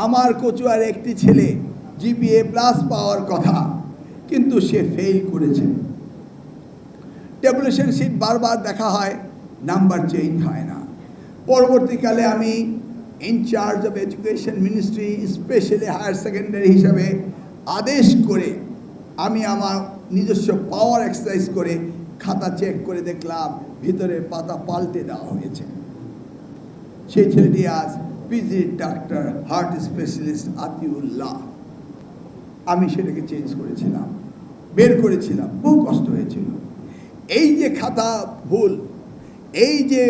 আমার কচুয়ার একটি ছেলে জিপিএ প্লাস পাওয়ার কথা, কিন্তু সে ফেল করেছে। ট্যাবুলেশন শিট বারবার দেখা হয়, নাম্বার চেঞ্জ হয় না। পরবর্তীকালে আমি in charge of education ministry specially higher secondary হিসাবে আদেশ করে আমি আমার নিজস্ব পাওয়ার এক্সারসাইজ করে খাতা চেক করে দেখলাম ভিতরে পাতা পাল্টে দেওয়া হয়েছে। সেই ছেলেটি আজ পিজি ডাক্তার, হার্ট স্পেশালিস্ট আতিউল্লাহ। আমি সেটাকে চেঞ্জ করেছিলাম, বের করেছিলাম, বহু কষ্ট হয়েছিল। এই যে খাতা ভুল, এই যে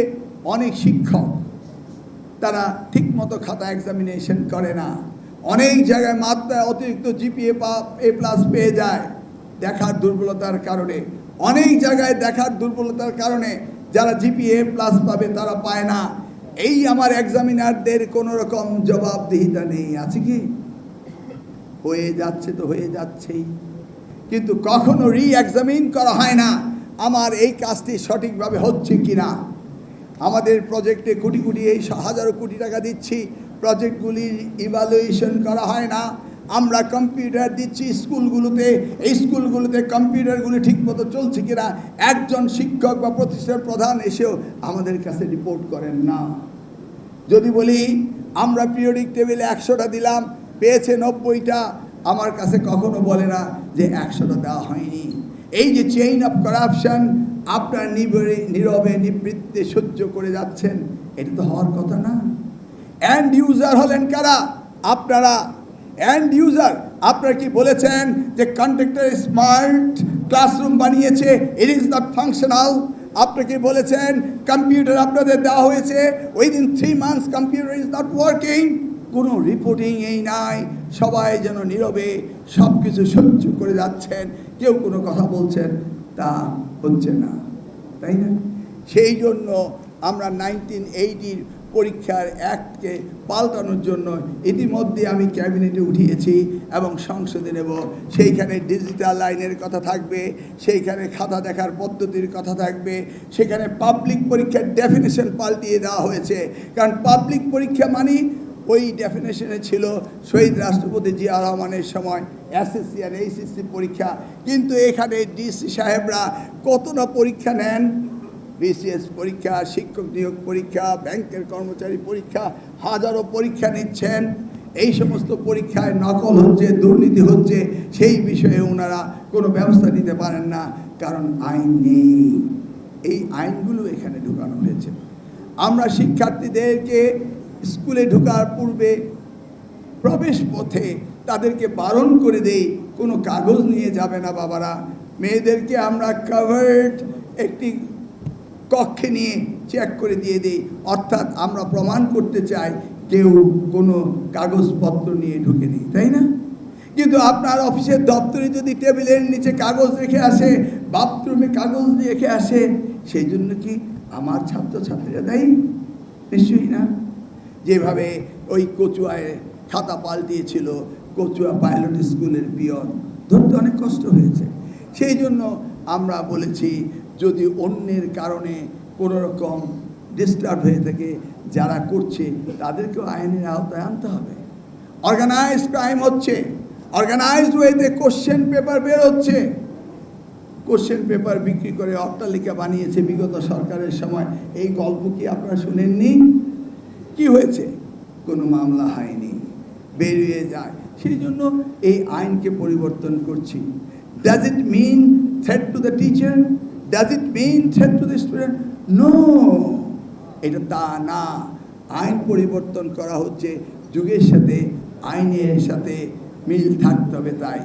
অনেক শিক্ষক তারা ঠিকমতো খাতা এক্সামিনেশন করে না, অনেক জায়গায় মাত্রায় অতিরিক্ত জিপিএ এ প্লাস পেয়ে যায় দেখার দুর্বলতার কারণে। অনেক জায়গায় দেখার দুর্বলতার কারণে যারা জিপিএ প্লাস পাবে তারা পায় না। এই আমার এক্সামিনারদের কোনো রকম জবাবদিহিতা নেই। আছে কি? হয়ে যাচ্ছে তো হয়ে যাচ্ছেই, কিন্তু কখনো রি-এক্সামিন করা হয় না আমার এই কাজটি সঠিকভাবে হচ্ছে কিনা। আমাদের প্রজেক্টে কোটি কোটি, এই হাজারো কোটি টাকা দিচ্ছি, প্রজেক্টগুলির ইভ্যালুয়েশন করা হয় না। আমরা কম্পিউটার দিচ্ছি স্কুলগুলোতে, এই স্কুলগুলোতে কম্পিউটারগুলি ঠিকমতো চলছে কিনা একজন শিক্ষক বা প্রতিষ্ঠান প্রধান এসেও আমাদের কাছে রিপোর্ট করেন না। যদি বলি আমরা পিরিয়ডিক টেবিলে 100টা দিলাম, পেয়েছে 90টা, আমার কাছে কখনো বলে না যে 100টা দেওয়া হয়নি। এই যে চেইন অফ করাপশন আপনার নীরবে নিবৃত্তে সহ্য করে যাচ্ছেন, এটা তো হওয়ার কথা না। এন্ড ইউজার হলেন কারা? আপনারা এন্ড ইউজার। আপনারা কি বলেছেন যে কন্ট্রাক্টর স্মার্ট ক্লাসরুম বানিয়েছে, ইট ইজ নট ফাংশনাল? আপনারা কি বলেছেন কম্পিউটার আপনাদের দেওয়া হয়েছে, within 3 months computer is not working? কোনো রিপোর্টিং এই নাই, সবাই যেন নীরবে সব কিছু সহ্য করে যাচ্ছেন, কেউ কোনো কথা বলছেন তা হচ্ছে না, তাই না? সেই জন্য আমরা 1980 পরীক্ষার অ্যাক্টকে পাল্টানোর জন্য ইতিমধ্যে আমি ক্যাবিনেটে উঠিয়েছি এবং সংসদে নেব। সেইখানে ডিজিটাল লাইনের কথা থাকবে, সেইখানে খাতা দেখার পদ্ধতির কথা থাকবে, সেখানে পাবলিক পরীক্ষার ডেফিনেশন পাল্টিয়ে দেওয়া হয়েছে। কারণ পাবলিক পরীক্ষা মানে ওই ডেফিনেশনে ছিল শহীদ রাষ্ট্রপতি জিয়া রহমানের সময় এসএসসি আর এইচএসসি পরীক্ষা, কিন্তু এখানে ডিসি সাহেবরা কতটা পরীক্ষা নেন, বিসিএস পরীক্ষা, শিক্ষক নিয়োগ পরীক্ষা, ব্যাংকের কর্মচারী পরীক্ষা, হাজারো পরীক্ষা নিচ্ছেন। এই সমস্ত পরীক্ষায় নকল হচ্ছে, দুর্নীতি হচ্ছে, সেই বিষয়ে ওনারা কোনো ব্যবস্থা নিতে পারেন না, কারণ আইন নেই। এই আইনগুলো এখানে ঢুকানো হয়েছে। আমরা শিক্ষার্থীদেরকে স্কুলে ঢোকার পূর্বে প্রবেশ পথে তাদেরকে বারণ করে দেই, কোনো কাগজ নিয়ে যাবে না বাবারা। মেয়েদেরকে আমরা কাভার্ড একটি কক্ষে নিয়ে চেক করে দিয়ে দিই, অর্থাৎ আমরা প্রমাণ করতে চাই কেউ কোনো কাগজপত্র নিয়ে ঢুকে নেই, তাই না? কিন্তু আপনার অফিসের দপ্তরে যদি টেবিলের নিচে কাগজ রেখে আসে, বাথরুমে কাগজ রেখে আসে, সেই জন্য কি আমার ছাত্রছাত্রীরা দায়ী? নিশ্চয়ই না। যেভাবে ওই কচুয়ায় খাতা পাল্টিয়েছিল কচুয়া পাইলট স্কুলের পিয়ন, ধরতে অনেক কষ্ট হয়েছে। সেই জন্য আমরা বলেছি যদি অন্যের কারণে কোনো রকম ডিস্টার্ব হয়ে থাকে, যারা করছে তাদেরকেও আইনের আওতায় আনতে হবে। অর্গানাইজড ক্রাইম হচ্ছে, অর্গানাইজড ওয়েতে কোশ্চেন পেপার বের হচ্ছে, কোশ্চেন পেপার বিক্রি করে অট্টালিকা বানিয়েছে বিগত সরকারের সময়। এই গল্প কি আপনারা শুনেননি? কি হয়েছে? কোনো মামলা হয়নি, বেরিয়ে যায়। সেই জন্য এই আইনকে পরিবর্তন করছি। Does it mean threat to the teacher? Does it mean threat to the student? No, এটা তা না। আইন পরিবর্তন করা হচ্ছে যুগের সাথে, আইনের সাথে মিল থাকতে হবে। তাই